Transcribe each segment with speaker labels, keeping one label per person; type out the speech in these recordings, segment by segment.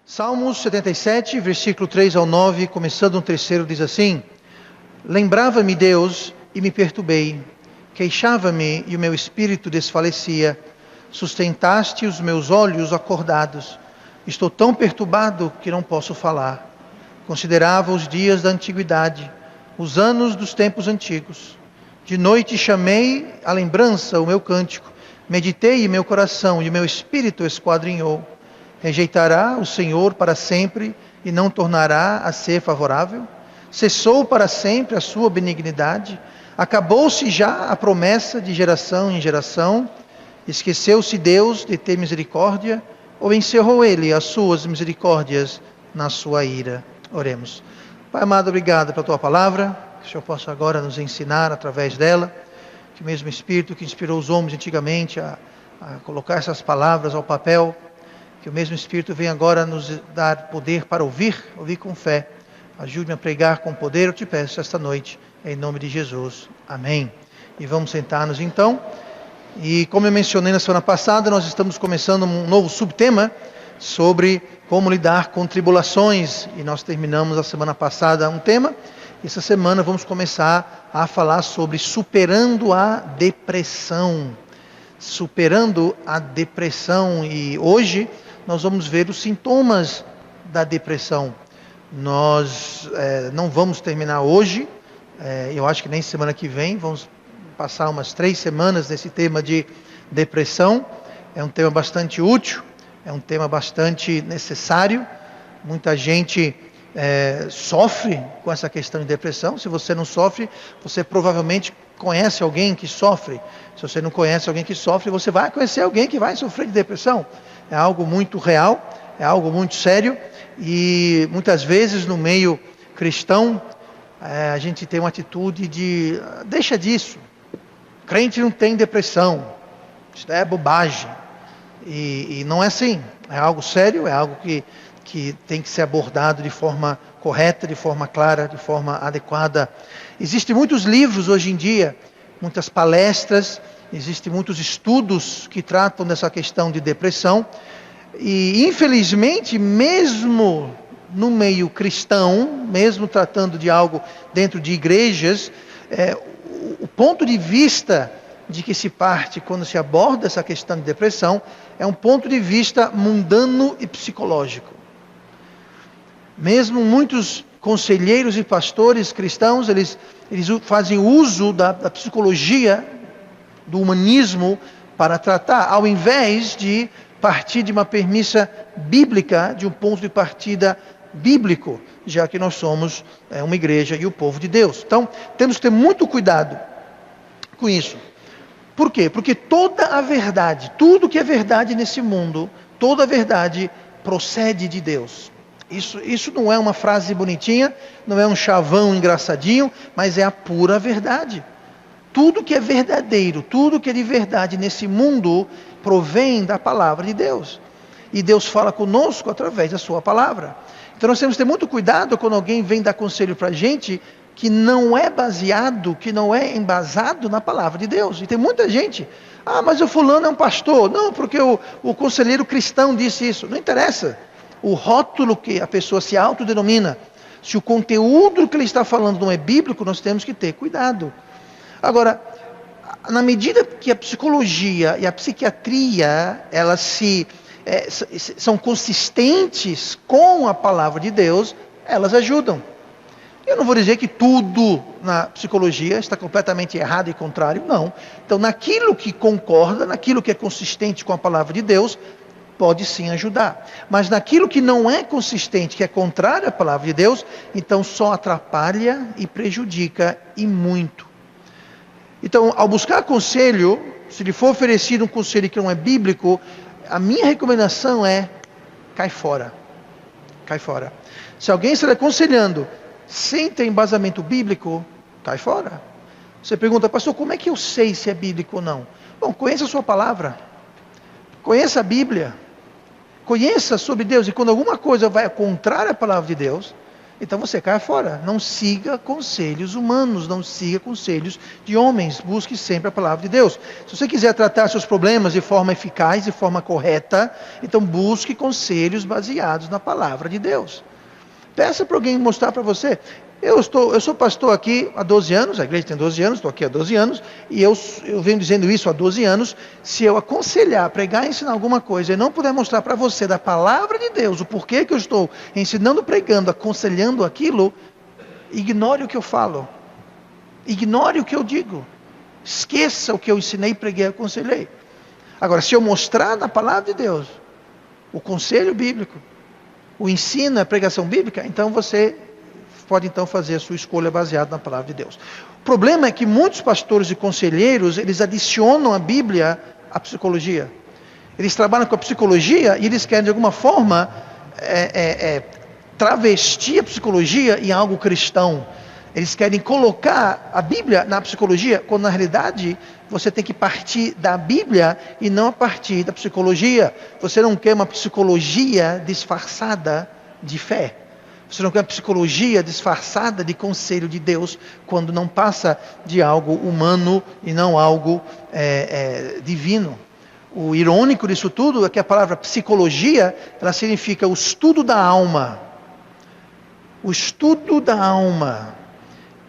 Speaker 1: Salmos 77, versículo 3 ao 9, começando no terceiro, diz assim: Lembrava-me, Deus, e me perturbei. Queixava-me e o meu espírito desfalecia. Sustentaste os meus olhos acordados. Estou tão perturbado que não posso falar. Considerava os dias da antiguidade, os anos dos tempos antigos. De noite chamei à lembrança o meu cântico. Meditei em meu coração e o meu espírito esquadrinhou. Rejeitará o Senhor para sempre e não tornará a ser favorável? Cessou para sempre a sua benignidade? Acabou-se já a promessa de geração em geração? Esqueceu-se Deus de ter misericórdia? Ou encerrou Ele as suas misericórdias na sua ira? Oremos. Pai amado, obrigado pela Tua palavra, que o Senhor possa agora nos ensinar através dela, que o mesmo Espírito que inspirou os homens antigamente a colocar essas palavras ao papel, que o mesmo Espírito venha agora nos dar poder para ouvir com fé. Ajude-me a pregar com poder, eu te peço esta noite, em nome de Jesus. Amém. E vamos sentar-nos então. E como eu mencionei na semana passada, nós estamos começando um novo subtema sobre como lidar com tribulações. E nós terminamos a semana passada um tema. Essa semana vamos começar a falar sobre superando a depressão. Superando a depressão. E hoje nós vamos ver os sintomas da depressão. Nós não vamos terminar hoje, eu acho que nem semana que vem, vamos passar umas 3 semanas nesse tema de depressão. É um tema bastante útil, é um tema bastante necessário. Muita gente sofre com essa questão de depressão. Se você não sofre, você provavelmente conhece alguém que sofre. Se você não conhece alguém que sofre, você vai conhecer alguém que vai sofrer de depressão. É algo muito real, é algo muito sério, e muitas vezes no meio cristão a gente tem uma atitude de deixa disso, crente não tem depressão, isso é bobagem, e não é assim, é algo sério, é algo que tem que ser abordado de forma correta, de forma clara, de forma adequada. Existem muitos livros hoje em dia, muitas palestras, existem muitos estudos que tratam dessa questão de depressão. E infelizmente, mesmo no meio cristão, mesmo tratando de algo dentro de igrejas, o ponto de vista de que se parte quando se aborda essa questão de depressão é um ponto de vista mundano e psicológico. Mesmo muitos conselheiros e pastores cristãos, eles fazem uso da psicologia, do humanismo, para tratar, ao invés de partir de uma premissa bíblica, de um ponto de partida bíblico, já que nós somos uma igreja e o povo de Deus. Então, temos que ter muito cuidado com isso. Por quê? Porque toda a verdade, tudo que é verdade nesse mundo, toda a verdade procede de Deus. Isso não é uma frase bonitinha, não é um chavão engraçadinho, mas é a pura verdade. Tudo que é verdadeiro, tudo que é de verdade nesse mundo provém da palavra de Deus. E Deus fala conosco através da sua palavra. Então nós temos que ter muito cuidado quando alguém vem dar conselho para a gente que não é baseado, que não é embasado na palavra de Deus. E tem muita gente, mas o fulano é um pastor. Não, porque o conselheiro cristão disse isso. Não interessa o rótulo que a pessoa se autodenomina. Se o conteúdo que ele está falando não é bíblico, nós temos que ter cuidado. Agora, na medida que a psicologia e a psiquiatria, elas são consistentes com a palavra de Deus, elas ajudam. Eu não vou dizer que tudo na psicologia está completamente errado e contrário, não. Então, naquilo que concorda, naquilo que é consistente com a palavra de Deus, pode sim ajudar. Mas naquilo que não é consistente, que é contrário à palavra de Deus, então só atrapalha e prejudica, e muito. Então, ao buscar conselho, se lhe for oferecido um conselho que não é bíblico, a minha recomendação é: cai fora. Cai fora. Se alguém está lhe aconselhando sem ter embasamento bíblico, cai fora. Você pergunta, pastor, como é que eu sei se é bíblico ou não? Bom, conheça a sua palavra. Conheça a Bíblia. Conheça sobre Deus. E quando alguma coisa vai contrária à palavra de Deus, então você cai fora. Não siga conselhos humanos, não siga conselhos de homens. Busque sempre a palavra de Deus. Se você quiser tratar seus problemas de forma eficaz, de forma correta, então busque conselhos baseados na palavra de Deus. Peça para alguém mostrar para você. Eu sou pastor aqui há 12 anos, a igreja tem 12 anos, estou aqui há 12 anos, e eu venho dizendo isso há 12 anos. Se eu aconselhar, pregar, ensinar alguma coisa e não puder mostrar para você da palavra de Deus o porquê que eu estou ensinando, pregando, aconselhando aquilo, ignore o que eu falo, ignore o que eu digo, esqueça o que eu ensinei, preguei, aconselhei. Agora, se eu mostrar na palavra de Deus o conselho bíblico, o ensino, a pregação bíblica, então você pode então fazer a sua escolha baseada na palavra de Deus. O problema é que muitos pastores e conselheiros, eles adicionam a Bíblia à psicologia. Eles trabalham com a psicologia e eles querem de alguma forma travestir a psicologia em algo cristão. Eles querem colocar a Bíblia na psicologia, quando na realidade você tem que partir da Bíblia e não a partir da psicologia. Você não quer uma psicologia disfarçada de fé. Você não quer uma psicologia disfarçada de conselho de Deus, quando não passa de algo humano e não algo divino. O irônico disso tudo é que a palavra psicologia, ela significa o estudo da alma. O estudo da alma.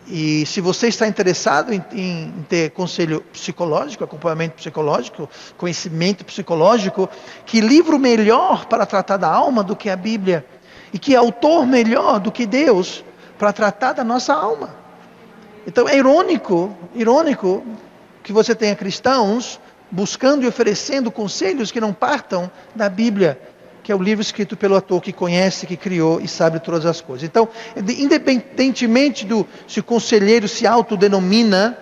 Speaker 1: E se você está interessado em ter conselho psicológico, acompanhamento psicológico, conhecimento psicológico, que livro melhor para tratar da alma do que a Bíblia? E que autor melhor do que Deus para tratar da nossa alma? Então é irônico que você tenha cristãos buscando e oferecendo conselhos que não partam da Bíblia, que é o livro escrito pelo autor que conhece, que criou e sabe todas as coisas. Então, independentemente se o conselheiro se autodenomina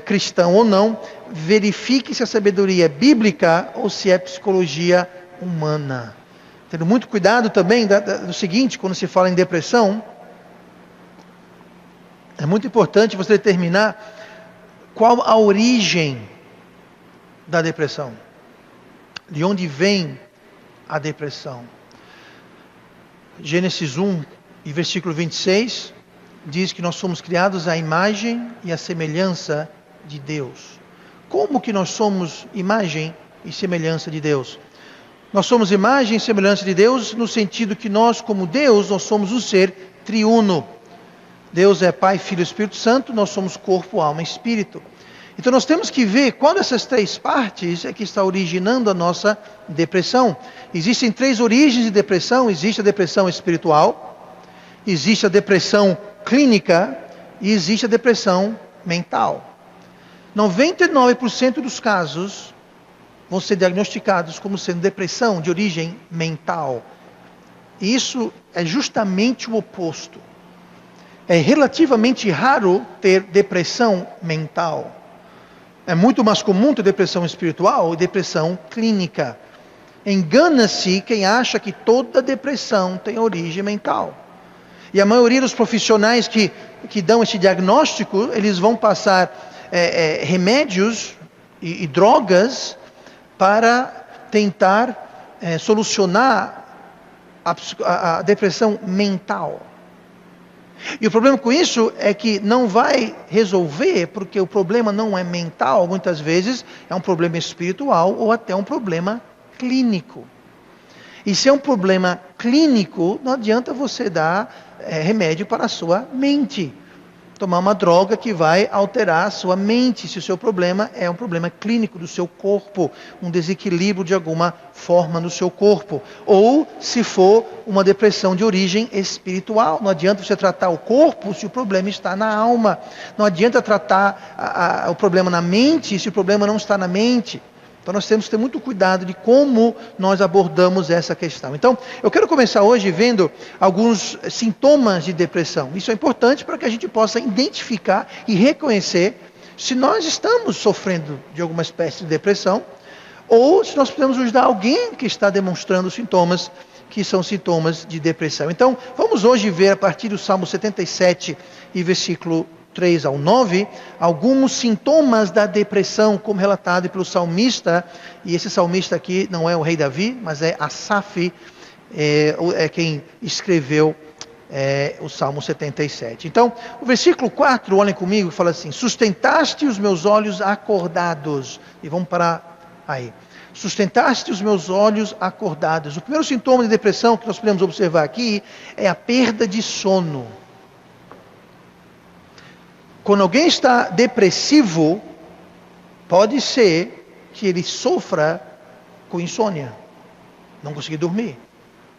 Speaker 1: cristão ou não, verifique se a sabedoria é bíblica ou se é psicologia humana. Tendo muito cuidado também do seguinte, quando se fala em depressão, é muito importante você determinar qual a origem da depressão. De onde vem a depressão? Gênesis 1 e versículo 26 diz que nós somos criados à imagem e à semelhança de Deus. Como que nós somos imagem e semelhança de Deus? Nós somos imagem e semelhança de Deus no sentido que nós, como Deus, nós somos um ser triuno. Deus é Pai, Filho e Espírito Santo, nós somos corpo, alma e espírito. Então nós temos que ver qual dessas três partes é que está originando a nossa depressão. Existem três origens de depressão. Existe a depressão espiritual, existe a depressão clínica e existe a depressão mental. 99% dos casos vão ser diagnosticados como sendo depressão de origem mental. E isso é justamente o oposto. É relativamente raro ter depressão mental. É muito mais comum ter depressão espiritual e depressão clínica. Engana-se quem acha que toda depressão tem origem mental. E a maioria dos profissionais que dão esse diagnóstico, eles vão passar remédios e drogas para tentar solucionar a depressão mental. E o problema com isso é que não vai resolver, porque o problema não é mental, muitas vezes é um problema espiritual ou até um problema clínico. E se é um problema clínico, não adianta você dar remédio para a sua mente. Tomar uma droga que vai alterar a sua mente, se o seu problema é um problema clínico do seu corpo, um desequilíbrio de alguma forma no seu corpo. Ou se for uma depressão de origem espiritual. Não adianta você tratar o corpo se o problema está na alma. Não adianta tratar o problema na mente se o problema não está na mente. Então nós temos que ter muito cuidado de como nós abordamos essa questão. Então, eu quero começar hoje vendo alguns sintomas de depressão. Isso é importante para que a gente possa identificar e reconhecer se nós estamos sofrendo de alguma espécie de depressão ou se nós podemos ajudar alguém que está demonstrando sintomas que são sintomas de depressão. Então, vamos hoje ver a partir do Salmo 77 e versículo 3 ao 9, alguns sintomas da depressão, como relatado pelo salmista, e esse salmista aqui não é o rei Davi, mas é Asaf, é quem escreveu o Salmo 77. Então, o versículo 4, olhem comigo, fala assim: sustentaste os meus olhos acordados. E vamos parar aí. Sustentaste os meus olhos acordados. O primeiro sintoma de depressão que nós podemos observar aqui é a perda de sono. Quando alguém está depressivo, pode ser que ele sofra com insônia, não conseguir dormir.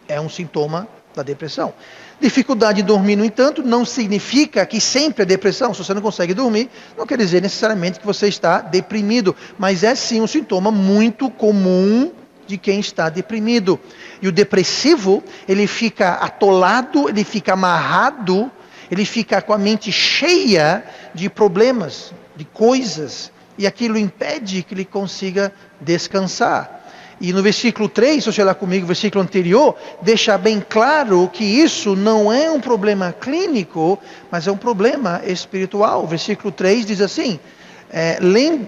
Speaker 1: É um sintoma da depressão. Dificuldade de dormir, no entanto, não significa que sempre é depressão. Se você não consegue dormir, não quer dizer necessariamente que você está deprimido, mas é sim um sintoma muito comum de quem está deprimido. E o depressivo, ele fica atolado, ele fica amarrado, ele fica com a mente cheia de problemas, de coisas, e aquilo impede que ele consiga descansar. E no versículo 3, se você olhar comigo, o versículo anterior, deixa bem claro que isso não é um problema clínico, mas é um problema espiritual. O versículo 3 diz assim: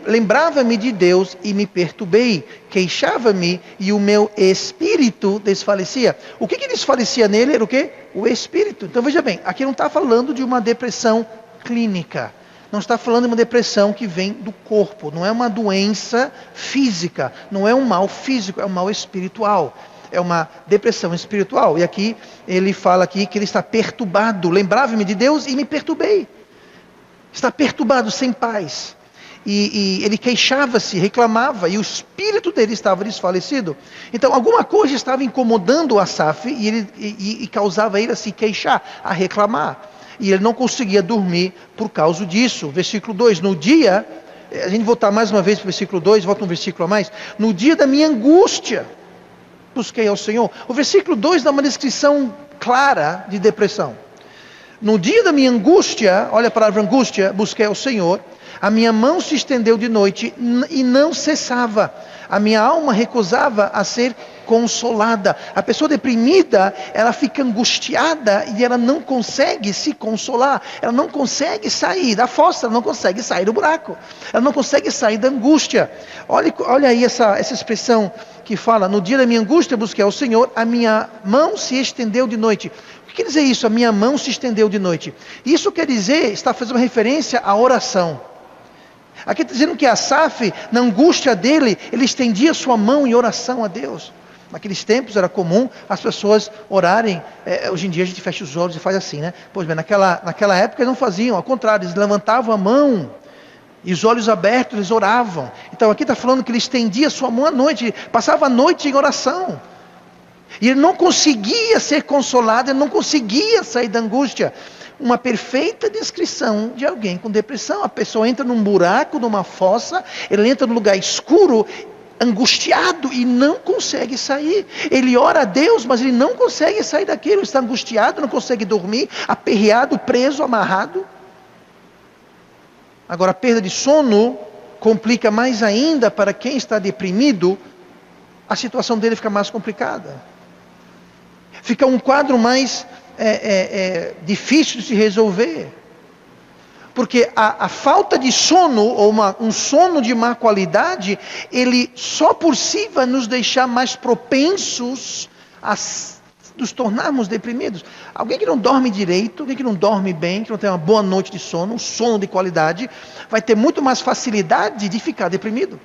Speaker 1: lembrava-me de Deus e me perturbei, queixava-me e o meu espírito desfalecia. O que desfalecia nele era o quê? O espírito. Então veja bem, aqui não está falando de uma depressão clínica. Não está falando de uma depressão que vem do corpo, não é uma doença física, não é um mal físico, é um mal espiritual. É uma depressão espiritual. E aqui ele fala aqui que ele está perturbado. Lembrava-me de Deus e me perturbei. Está perturbado, sem paz. E ele queixava-se, reclamava, e o espírito dele estava desfalecido. Então alguma coisa estava incomodando Asaf e causava ele a se queixar, a reclamar. E ele não conseguia dormir por causa disso. Versículo 2, no dia, a gente voltar mais uma vez para o versículo 2, volta um versículo a mais. No dia da minha angústia, busquei ao Senhor. O versículo 2 dá uma descrição clara de depressão. No dia da minha angústia, olha a palavra angústia, busquei ao Senhor. A minha mão se estendeu de noite e não cessava. A minha alma recusava a ser consolada. A pessoa deprimida, ela fica angustiada e ela não consegue se consolar. Ela não consegue sair da fossa, ela não consegue sair do buraco. Ela não consegue sair da angústia. Olha aí essa expressão que fala: no dia da minha angústia busquei ao Senhor, a minha mão se estendeu de noite. O que quer dizer isso? A minha mão se estendeu de noite. Isso quer dizer, está fazendo uma referência à oração. Aqui está dizendo que Asaf, na angústia dele, ele estendia sua mão em oração a Deus. Naqueles tempos era comum as pessoas orarem. Hoje em dia a gente fecha os olhos e faz assim, né? Pois bem, naquela época eles não faziam, ao contrário, eles levantavam a mão e os olhos abertos eles oravam. Então aqui está falando que ele estendia sua mão à noite, passava a noite em oração. E ele não conseguia ser consolado, ele não conseguia sair da angústia. Uma perfeita descrição de alguém com depressão. A pessoa entra num buraco, numa fossa, ele entra num lugar escuro, angustiado e não consegue sair. Ele ora a Deus, mas ele não consegue sair daquilo. Ele está angustiado, não consegue dormir, aperreado, preso, amarrado. Agora, a perda de sono complica mais ainda para quem está deprimido. A situação dele fica mais complicada. Fica um quadro mais difícil de se resolver. Porque a falta de sono, ou um sono de má qualidade, ele só por si vai nos deixar mais propensos a nos tornarmos deprimidos. Alguém que não dorme direito, alguém que não dorme bem, que não tem uma boa noite de sono, um sono de qualidade, vai ter muito mais facilidade de ficar deprimido.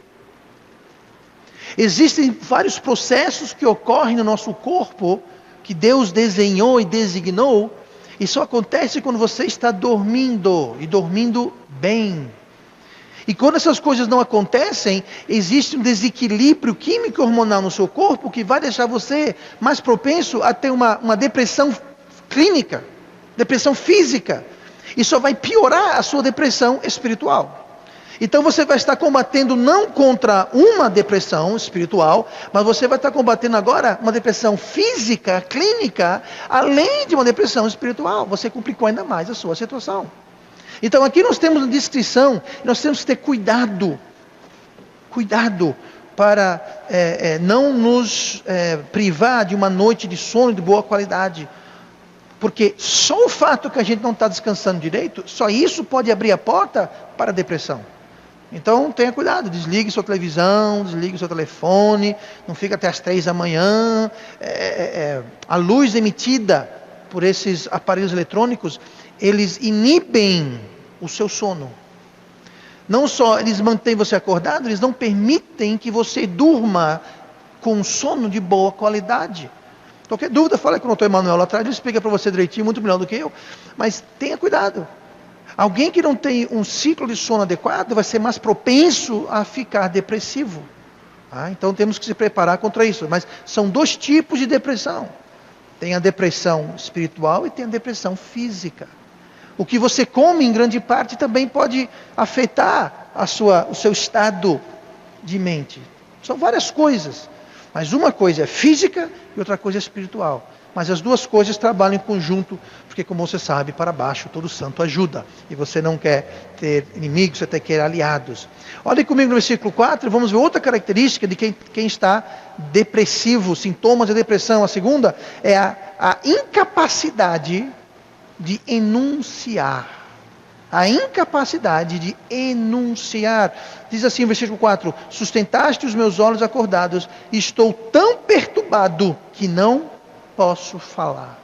Speaker 1: Existem vários processos que ocorrem no nosso corpo, que Deus desenhou e designou, e só acontece quando você está dormindo, e dormindo bem. E quando essas coisas não acontecem, existe um desequilíbrio químico e hormonal no seu corpo, que vai deixar você mais propenso a ter uma depressão clínica, depressão física, e só vai piorar a sua depressão espiritual. Então você vai estar combatendo não contra uma depressão espiritual, mas você vai estar combatendo agora uma depressão física, clínica, além de uma depressão espiritual. Você complicou ainda mais a sua situação. Então aqui nós temos uma descrição, nós temos que ter cuidado para não nos privar de uma noite de sono de boa qualidade. Porque só o fato que a gente não está descansando direito, só isso pode abrir a porta para a depressão. Então tenha cuidado, desligue sua televisão, desligue seu telefone, não fica até as 3 da manhã. A luz emitida por esses aparelhos eletrônicos, eles inibem o seu sono. Não só eles mantêm você acordado, eles não permitem que você durma com um sono de boa qualidade. Qualquer dúvida, fala com o Dr. Emanuel lá atrás, ele explica para você direitinho, muito melhor do que eu. Mas tenha cuidado. Alguém que não tem um ciclo de sono adequado vai ser mais propenso a ficar depressivo. Então temos que se preparar contra isso. Mas são dois tipos de depressão. Tem a depressão espiritual e tem a depressão física. O que você come, em grande parte, também pode afetar o seu estado de mente. São várias coisas. Mas uma coisa é física e outra coisa é espiritual. Mas as duas coisas trabalham em conjunto, porque, como você sabe, para baixo todo santo ajuda. E você não quer ter inimigos, você quer aliados. Olhem comigo no versículo 4, vamos ver outra característica de quem está depressivo, sintomas de depressão. A segunda é a incapacidade de enunciar. A incapacidade de enunciar. Diz assim o versículo 4: sustentaste os meus olhos acordados, e estou tão perturbado que não posso falar.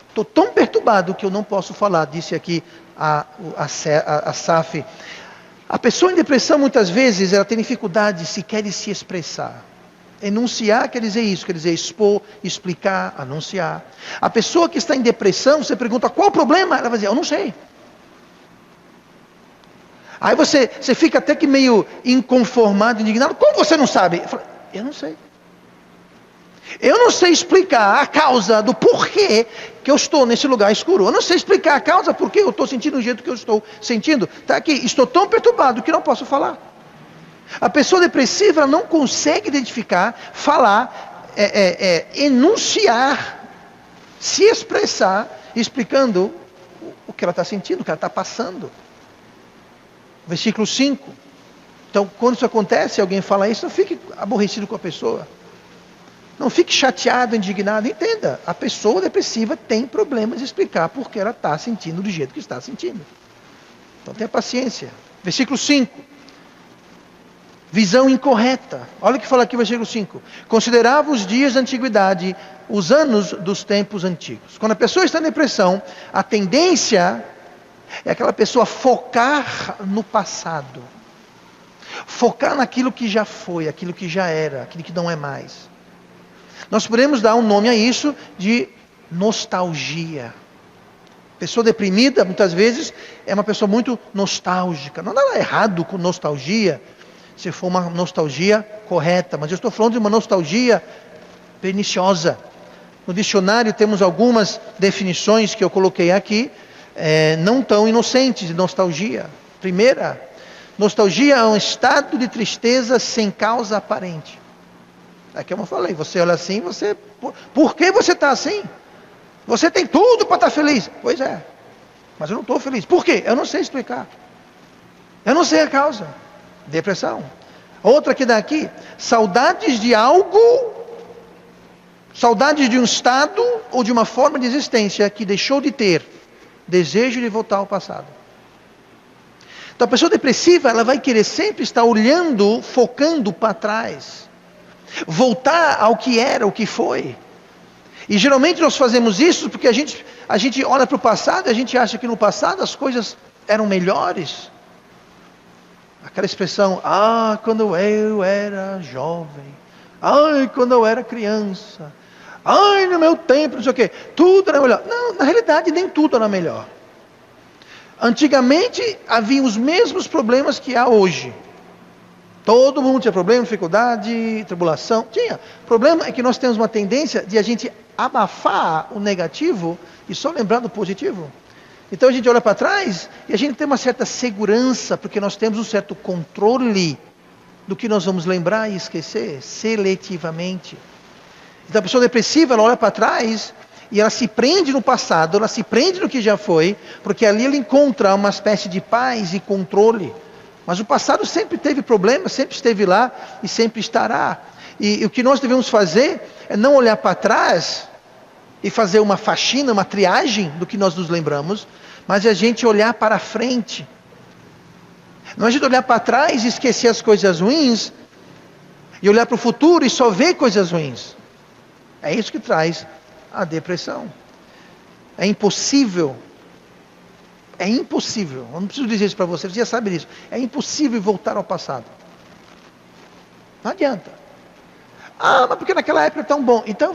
Speaker 1: Estou tão perturbado que eu não posso falar, disse aqui a Asaf. A pessoa em depressão, muitas vezes, ela tem dificuldade sequer de se expressar. Enunciar quer dizer isso, quer dizer expor, explicar, anunciar. A pessoa que está em depressão, você pergunta qual o problema? Ela vai dizer, eu não sei. Aí você fica até que meio inconformado, indignado. Como você não sabe? Eu não sei. Eu não sei explicar a causa do porquê que eu estou nesse lugar escuro. Eu não sei explicar a causa porque eu estou sentindo do jeito que eu estou sentindo. Está aqui, estou tão perturbado que não posso falar. A pessoa depressiva ela não consegue identificar, falar, enunciar, se expressar, explicando o que ela está sentindo, o que ela está passando. Versículo 5. Então, quando isso acontece, alguém fala isso, não fique aborrecido com a pessoa. Não fique chateado, indignado. Entenda, a pessoa depressiva tem problemas de explicar porque ela está sentindo do jeito que está sentindo. Então tenha paciência. Versículo 5. Visão incorreta. Olha o que fala aqui o versículo 5. Considerava os dias da antiguidade, os anos dos tempos antigos. Quando a pessoa está em depressão, a tendência é aquela pessoa focar no passado. Focar naquilo que já foi, aquilo que já era, aquilo que não é mais. Nós podemos dar um nome a isso de nostalgia. Pessoa deprimida, muitas vezes, é uma pessoa muito nostálgica. Não há nada errado com nostalgia, se for uma nostalgia correta. Mas eu estou falando de uma nostalgia perniciosa. No dicionário temos algumas definições que eu coloquei aqui, não tão inocentes de nostalgia. Primeira, nostalgia é um estado de tristeza sem causa aparente. É como eu falei, você olha assim, por que você está assim? Você tem tudo para estar feliz. Pois é, mas eu não estou feliz. Por quê? Eu não sei explicar. Eu não sei a causa. Depressão. Outra que dá aqui, saudades de algo, saudades de um estado ou de uma forma de existência que deixou de ter, desejo de voltar ao passado. Então a pessoa depressiva, ela vai querer sempre estar olhando, focando para trás. Voltar ao que era, o que foi. E geralmente nós fazemos isso porque a gente olha para o passado e a gente acha que no passado as coisas eram melhores. Aquela expressão, quando eu era jovem, quando eu era criança, no meu tempo, não sei o quê, tudo era melhor. Não, na realidade nem tudo era melhor. Antigamente havia os mesmos problemas que há hoje. Todo mundo tinha problema, dificuldade, tribulação. Tinha. O problema é que nós temos uma tendência de a gente abafar o negativo e só lembrar do positivo. Então a gente olha para trás e a gente tem uma certa segurança, porque nós temos um certo controle do que nós vamos lembrar e esquecer, seletivamente. Então a pessoa depressiva, ela olha para trás e ela se prende no passado, ela se prende no que já foi, porque ali ela encontra uma espécie de paz e controle. Mas o passado sempre teve problemas, sempre esteve lá e sempre estará. E o que nós devemos fazer é não olhar para trás e fazer uma faxina, uma triagem do que nós nos lembramos, mas a gente olhar para frente. Não é a gente olhar para trás e esquecer as coisas ruins, e olhar para o futuro e só ver coisas ruins. É isso que traz a depressão. É impossível. É impossível. Eu não preciso dizer isso para você, você já sabe disso. É impossível voltar ao passado. Não adianta. Ah, mas porque naquela época é tão bom. Então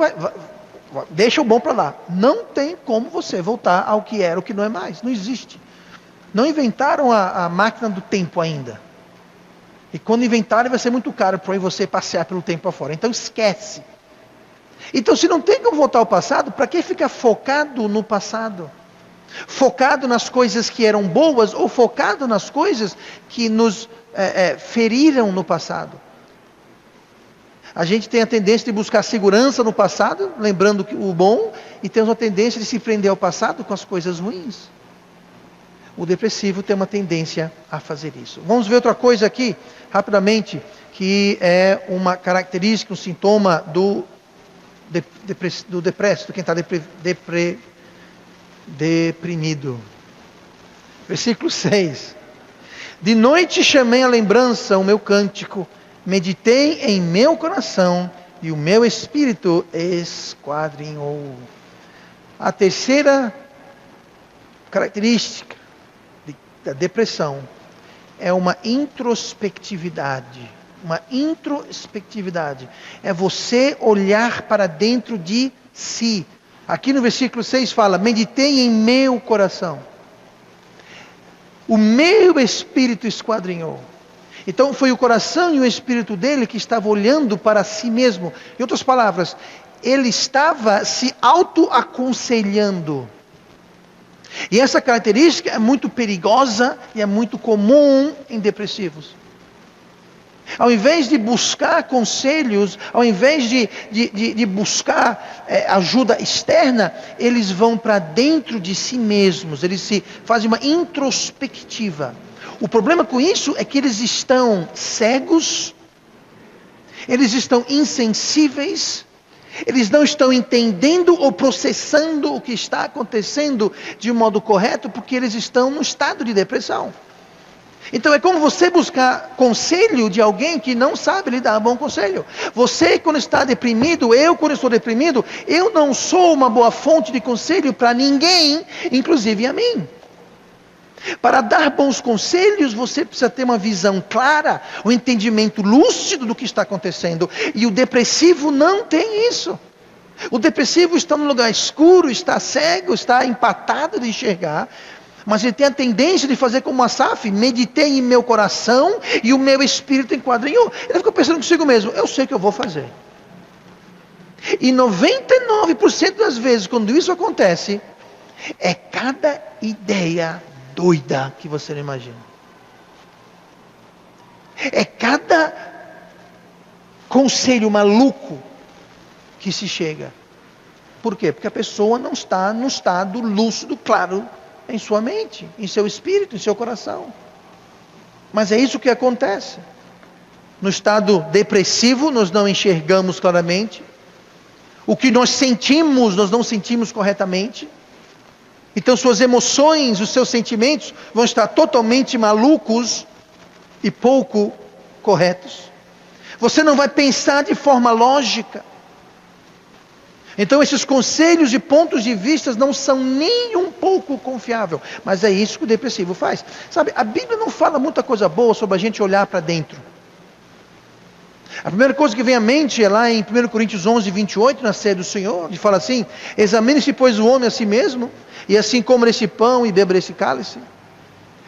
Speaker 1: deixa o bom para lá. Não tem como você voltar ao que era, o que não é mais. Não existe. Não inventaram a máquina do tempo ainda. E quando inventarem vai ser muito caro para você passear pelo tempo afora. Então esquece. Então se não tem como voltar ao passado, para que ficar focado no passado? Focado nas coisas que eram boas ou focado nas coisas que nos feriram no passado? A gente tem a tendência de buscar segurança no passado, lembrando o bom, e temos a tendência de se prender ao passado com as coisas ruins. O depressivo tem uma tendência a fazer isso. Vamos ver outra coisa aqui, rapidamente, que é uma característica, um sintoma do depresso, de quem está deprimido. Versículo 6. De noite chamei à lembrança o meu cântico, meditei em meu coração e o meu espírito esquadrinhou. A terceira característica da depressão é uma introspectividade. Uma introspectividade. É você olhar para dentro de si. Aqui no versículo 6 fala, meditei em meu coração. O meu espírito esquadrinhou. Então foi o coração e o espírito dele que estava olhando para si mesmo. Em outras palavras, ele estava se auto-aconselhando. E essa característica é muito perigosa e é muito comum em depressivos. Ao invés de buscar conselhos, ao invés de buscar ajuda externa, eles vão para dentro de si mesmos, eles se fazem uma introspectiva. O problema com isso é que eles estão cegos, eles estão insensíveis, eles não estão entendendo ou processando o que está acontecendo de um modo correto, porque eles estão num estado de depressão. Então é como você buscar conselho de alguém que não sabe lhe dar bom conselho. Você quando está deprimido, eu quando estou deprimido, eu não sou uma boa fonte de conselho para ninguém, inclusive a mim. Para dar bons conselhos, você precisa ter uma visão clara, um entendimento lúcido do que está acontecendo. E o depressivo não tem isso. O depressivo está num lugar escuro, está cego, está empatado de enxergar. Mas ele tem a tendência de fazer como Asaf, meditei em meu coração e o meu espírito enquadrinhou. Ele fica pensando consigo mesmo, eu sei o que eu vou fazer. E 99% das vezes, quando isso acontece, é cada ideia doida que você não imagina. É cada conselho maluco que se chega. Por quê? Porque a pessoa não está no estado lúcido, claro, em sua mente, em seu espírito, em seu coração. Mas é isso que acontece. No estado depressivo, nós não enxergamos claramente. O que nós sentimos, nós não sentimos corretamente. Então suas emoções, os seus sentimentos vão estar totalmente malucos e pouco corretos. Você não vai pensar de forma lógica. Então esses conselhos e pontos de vista não são nem um pouco confiáveis. Mas é isso que o depressivo faz. Sabe, a Bíblia não fala muita coisa boa sobre a gente olhar para dentro. A primeira coisa que vem à mente é lá em 1 Coríntios 11, 28, na ceia do Senhor, onde fala assim, examine-se pois o homem a si mesmo, e assim coma esse pão e beba esse cálice.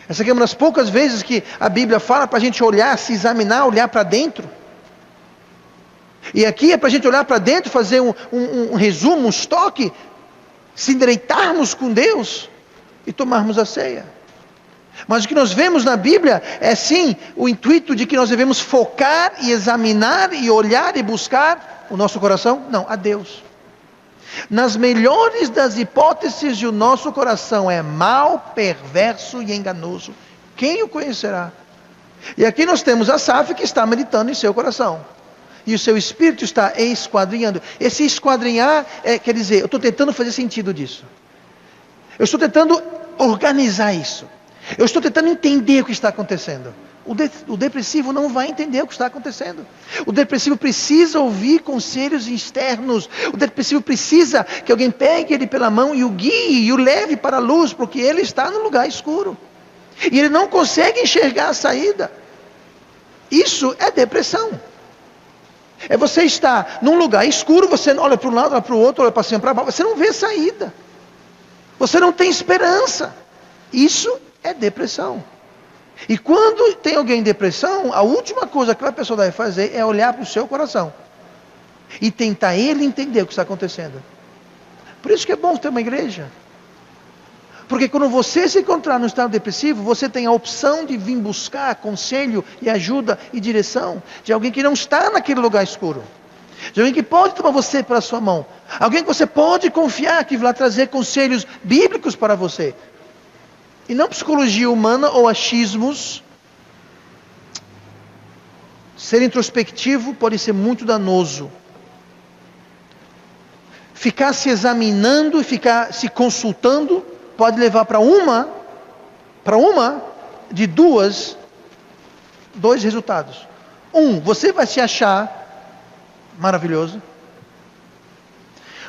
Speaker 1: Essa aqui é uma das poucas vezes que a Bíblia fala para a gente olhar, se examinar, olhar para dentro. E aqui é para a gente olhar para dentro, fazer um resumo, um estoque, se endireitarmos com Deus e tomarmos a ceia. Mas o que nós vemos na Bíblia é sim o intuito de que nós devemos focar e examinar e olhar e buscar o nosso coração? Não, a Deus. Nas melhores das hipóteses, o nosso coração é mau, perverso e enganoso. Quem o conhecerá? E aqui nós temos Asaf que está meditando em seu coração. E o seu espírito está esquadrinhando. Esse esquadrinhar, quer dizer, eu estou tentando fazer sentido disso. Eu estou tentando organizar isso. Eu estou tentando entender o que está acontecendo. O depressivo não vai entender o que está acontecendo. O depressivo precisa ouvir conselhos externos. O depressivo precisa que alguém pegue ele pela mão e o guie e o leve para a luz, porque ele está no lugar escuro. E ele não consegue enxergar a saída. Isso é depressão. É você estar num lugar escuro, você olha para um lado, olha para o outro, olha para cima, para baixo, você não vê saída. Você não tem esperança. Isso é depressão. E quando tem alguém em depressão, a última coisa que aquela pessoa deve fazer é olhar para o seu coração e tentar ele entender o que está acontecendo. Por isso que é bom ter uma igreja. Porque quando você se encontrar no estado depressivo, você tem a opção de vir buscar conselho e ajuda e direção de alguém que não está naquele lugar escuro. De alguém que pode tomar você pela sua mão. Alguém que você pode confiar que vai trazer conselhos bíblicos para você. E não psicologia humana ou achismos. Ser introspectivo pode ser muito danoso. Ficar se examinando e ficar se consultando pode levar para uma de dois resultados. Você vai se achar maravilhoso.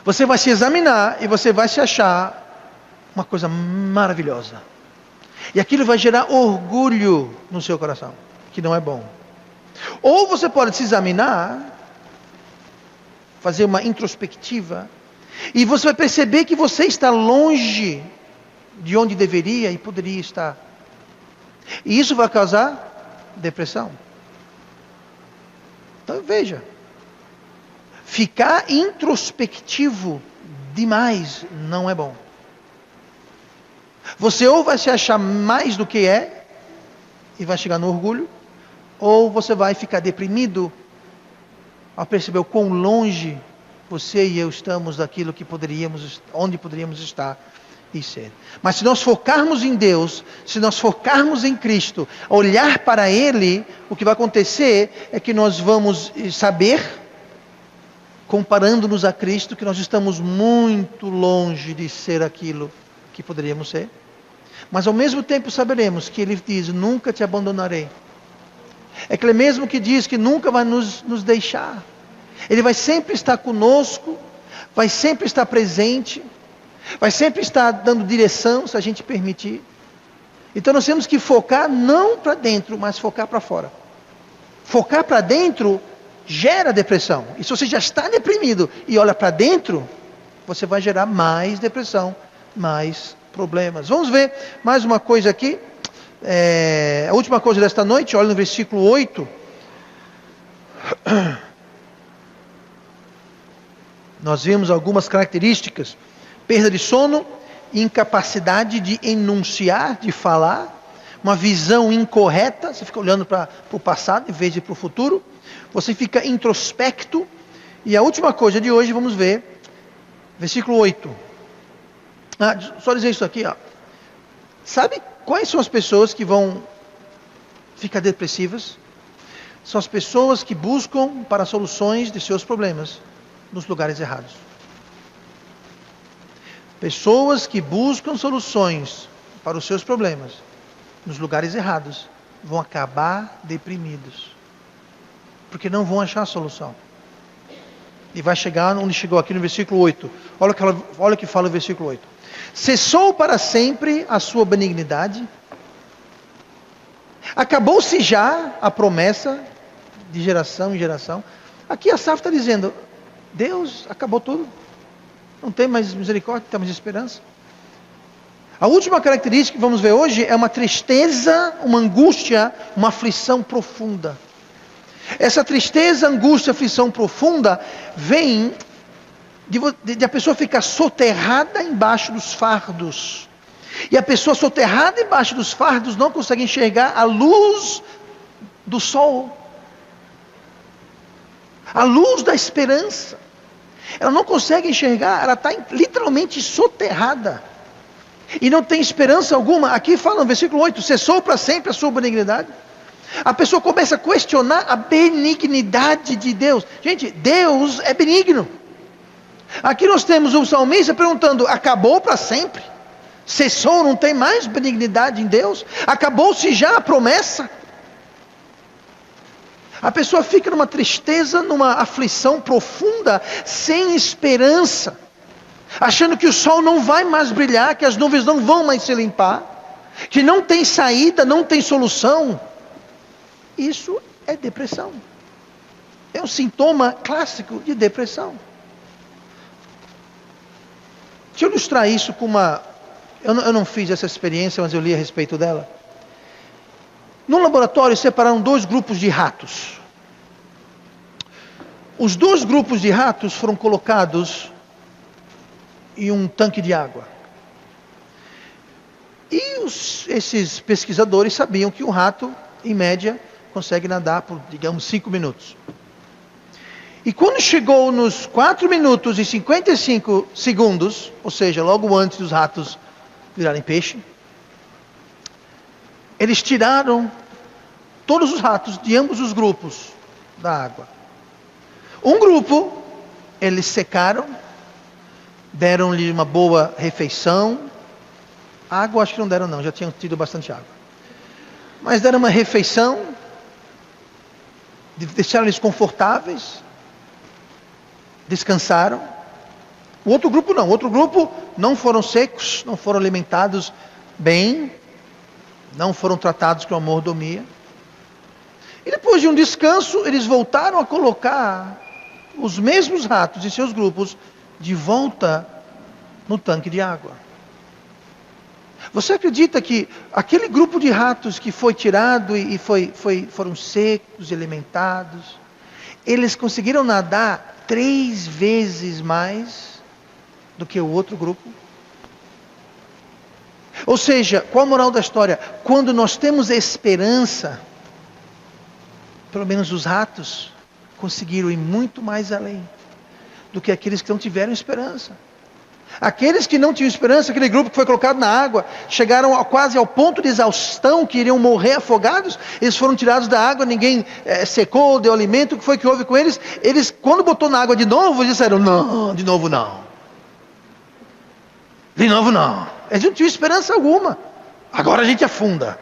Speaker 1: Você vai se examinar e você vai se achar uma coisa maravilhosa. E aquilo vai gerar orgulho no seu coração, que não é bom. Ou você pode se examinar, fazer uma introspectiva, e você vai perceber que você está longe de onde deveria e poderia estar. E isso vai causar depressão. Então veja, ficar introspectivo demais não é bom. Você ou vai se achar mais do que é, e vai chegar no orgulho, ou você vai ficar deprimido, ao perceber o quão longe você e eu estamos daquilo que onde poderíamos estar e ser. Mas se nós focarmos em Deus, se nós focarmos em Cristo, olhar para Ele, o que vai acontecer é que nós vamos saber, comparando-nos a Cristo, que nós estamos muito longe de ser aquilo que poderíamos ser. Mas ao mesmo tempo saberemos que Ele diz, nunca te abandonarei. É aquele mesmo que diz que nunca vai nos deixar. Ele vai sempre estar conosco, vai sempre estar presente, vai sempre estar dando direção, se a gente permitir. Então nós temos que focar não para dentro, mas focar para fora. Focar para dentro gera depressão. E se você já está deprimido e olha para dentro, você vai gerar mais depressão, mais problemas. Vamos ver mais uma coisa aqui. A última coisa desta noite, olha no versículo 8. Nós vimos algumas características. Perda de sono, incapacidade de enunciar, de falar, uma visão incorreta, você fica olhando para o passado em vez de para o futuro, você fica introspecto, e a última coisa de hoje, vamos ver, versículo 8. Só dizer isso aqui, sabe quais são as pessoas que vão ficar depressivas? São as pessoas que buscam para soluções de seus problemas nos lugares errados. Pessoas que buscam soluções para os seus problemas nos lugares errados vão acabar deprimidos, porque não vão achar a solução. E vai chegar onde chegou aqui no versículo 8. Olha o que fala o versículo 8. Cessou para sempre a sua benignidade? Acabou-se já a promessa de geração em geração? Aqui a Asaf está dizendo, Deus acabou tudo. Não tem mais misericórdia, não tem mais esperança. A última característica que vamos ver hoje é uma tristeza, uma angústia, uma aflição profunda. Essa tristeza, angústia, aflição profunda vem de a pessoa ficar soterrada embaixo dos fardos. E a pessoa soterrada embaixo dos fardos não consegue enxergar a luz do sol, a luz da esperança. Ela não consegue enxergar, ela está literalmente soterrada. E não tem esperança alguma. Aqui fala no versículo 8, cessou para sempre a sua benignidade. A pessoa começa a questionar a benignidade de Deus. Gente, Deus é benigno. Aqui nós temos o salmista perguntando, acabou para sempre? Cessou, não tem mais benignidade em Deus? Acabou-se já a promessa? A pessoa fica numa tristeza, numa aflição profunda, sem esperança, achando que o sol não vai mais brilhar, que as nuvens não vão mais se limpar, que não tem saída, não tem solução. Isso é depressão. É um sintoma clássico de depressão. Deixa eu ilustrar isso com uma... Eu não fiz essa experiência, mas eu li a respeito dela. No laboratório separaram 2 grupos de ratos. Os 2 grupos de ratos foram colocados em um tanque de água. E esses pesquisadores sabiam que um rato, em média, consegue nadar por, digamos, 5 minutos. E quando chegou nos 4 minutos e 55 segundos, ou seja, logo antes dos ratos virarem peixe, eles tiraram todos os ratos de ambos os grupos da água. Um grupo, eles secaram, deram-lhe uma boa refeição. Água acho que não deram não, já tinham tido bastante água. Mas deram uma refeição, deixaram eles confortáveis, descansaram. O outro grupo não. O outro grupo não foram secos, não foram alimentados bem, não foram tratados com mordomia. E depois de um descanso, eles voltaram a colocar os mesmos ratos e seus grupos de volta no tanque de água. Você acredita que aquele grupo de ratos que foi tirado e foram secos e alimentados, eles conseguiram nadar 3 vezes mais do que o outro grupo? Ou seja, qual a moral da história? Quando nós temos esperança, pelo menos os ratos conseguiram ir muito mais além do que aqueles que não tiveram esperança. Aqueles que não tinham esperança, aquele grupo que foi colocado na água, chegaram quase ao ponto de exaustão, que iriam morrer afogados. Eles foram tirados da água, ninguém secou, deu alimento. O que foi que houve com eles? Eles, quando botou na água de novo, disseram, não, de novo não. De novo não. Eles não tinham esperança alguma. Agora a gente afunda.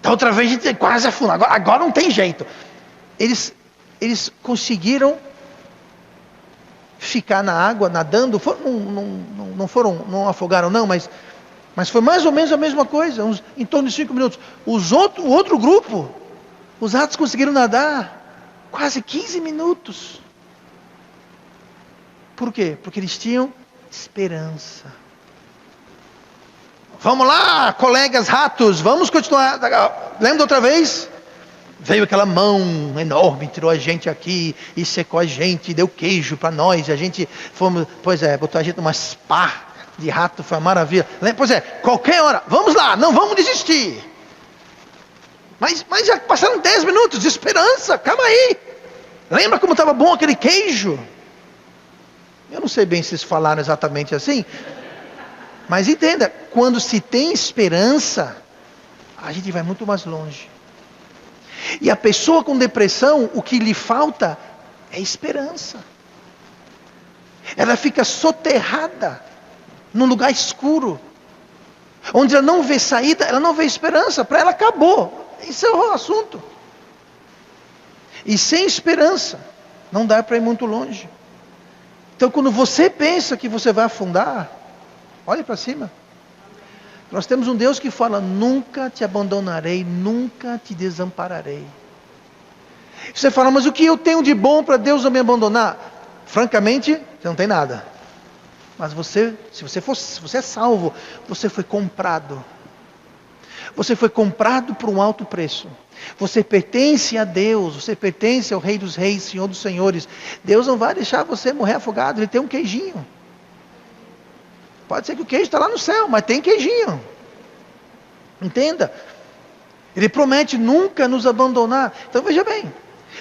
Speaker 1: Da outra vez a gente quase afunda. Agora não tem jeito. Eles conseguiram ficar na água, nadando. Não afogaram não, mas foi mais ou menos a mesma coisa. Em torno de 5 minutos. O outro grupo, os ratos conseguiram nadar quase 15 minutos. Por quê? Porque eles tinham esperança. Vamos lá, colegas ratos, vamos continuar. Lembra outra vez? Veio aquela mão enorme, tirou a gente aqui e secou a gente, deu queijo para nós. E a gente fomos, botou a gente numa spa de rato, foi uma maravilha. Pois é, qualquer hora, vamos lá, não vamos desistir. Mas já passaram 10 minutos de esperança, calma aí. Lembra como estava bom aquele queijo? Eu não sei bem se eles falaram exatamente assim. Mas entenda, quando se tem esperança, a gente vai muito mais longe. E a pessoa com depressão, o que lhe falta é esperança. Ela fica soterrada num lugar escuro, onde ela não vê saída, ela não vê esperança. Para ela acabou, encerrou o assunto. E sem esperança, não dá para ir muito longe. Então quando você pensa que você vai afundar, olhe para cima. Nós temos um Deus que fala, nunca te abandonarei, nunca te desampararei. Você fala, mas o que eu tenho de bom para Deus não me abandonar? Francamente, você não tem nada. Mas se você é salvo, você foi comprado. Você foi comprado por um alto preço. Você pertence a Deus, você pertence ao Rei dos Reis, Senhor dos Senhores. Deus não vai deixar você morrer afogado, Ele tem um queijinho. Pode ser que o queijo está lá no céu, mas tem queijinho. Entenda. Ele promete nunca nos abandonar. Então veja bem.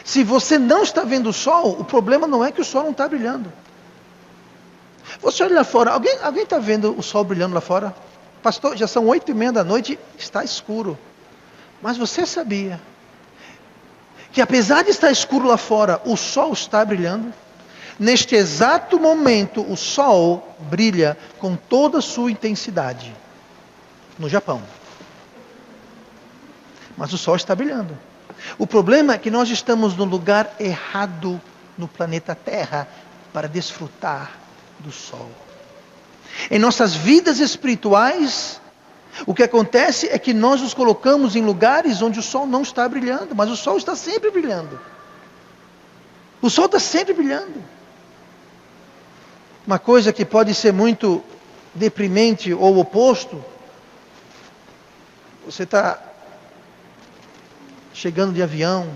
Speaker 1: Se você não está vendo o sol, o problema não é que o sol não está brilhando. Você olha lá fora. Alguém está vendo o sol brilhando lá fora? Pastor, já são 8:30 da noite, está escuro. Mas você sabia que apesar de estar escuro lá fora, o sol está brilhando? Neste exato momento, o sol brilha com toda a sua intensidade no Japão. Mas o sol está brilhando. O problema é que nós estamos no lugar errado no planeta Terra para desfrutar do sol. Em nossas vidas espirituais, o que acontece é que nós nos colocamos em lugares onde o sol não está brilhando, mas o sol está sempre brilhando. O sol está sempre brilhando. Uma coisa que pode ser muito deprimente ou oposto, você está chegando de avião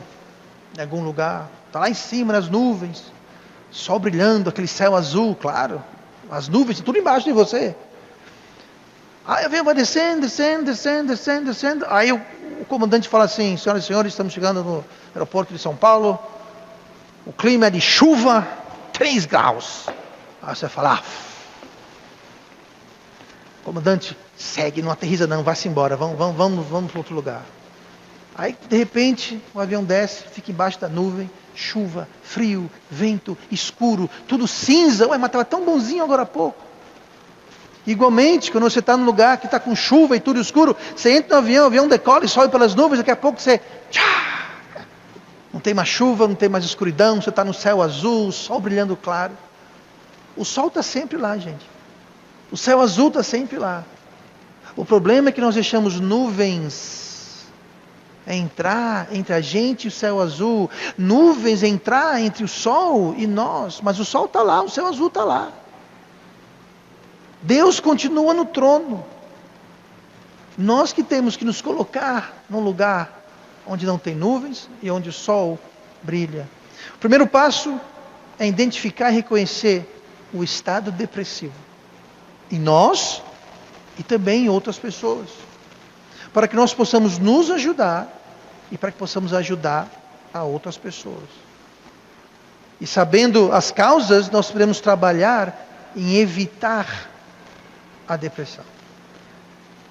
Speaker 1: em algum lugar, está lá em cima nas nuvens, sol brilhando, aquele céu azul, claro, as nuvens tudo embaixo de você. Aí o avião vai descendo, descendo. Aí o comandante fala assim: senhoras e senhores, estamos chegando no aeroporto de São Paulo, o clima é de chuva, 3 graus. Aí você fala: comandante, segue, não aterriza não, vai-se embora, vamos para outro lugar. Aí de repente o avião desce, fica embaixo da nuvem, chuva, frio, vento, escuro, tudo cinza. Ué, mas estava tão bonzinho agora há pouco. Igualmente, quando você está num lugar que está com chuva e tudo escuro, você entra no avião, o avião decola e sobe pelas nuvens, daqui a pouco você... não tem mais chuva, não tem mais escuridão, você está no céu azul, o sol brilhando claro. O sol está sempre lá, gente. O céu azul está sempre lá. O problema é que nós deixamos nuvens entrar entre a gente e o céu azul, nuvens entrar entre o sol e nós, mas o sol está lá, o céu azul está lá. Deus continua no trono. Nós que temos que nos colocar num lugar onde não tem nuvens e onde o sol brilha. O primeiro passo é identificar e reconhecer o estado depressivo em nós e também em outras pessoas, para que nós possamos nos ajudar e para que possamos ajudar a outras pessoas. E sabendo as causas, nós podemos trabalhar em evitar a depressão.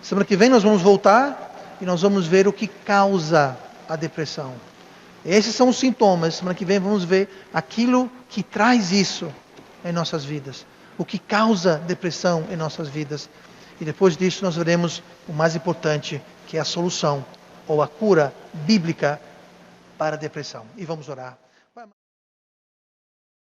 Speaker 1: Semana que vem nós vamos voltar e nós vamos ver o que causa a depressão. Esses são os sintomas. Semana que vem vamos ver aquilo que traz isso em nossas vidas. O que causa depressão em nossas vidas. E depois disso nós veremos o mais importante, que é a solução ou a cura bíblica para a depressão. E vamos orar.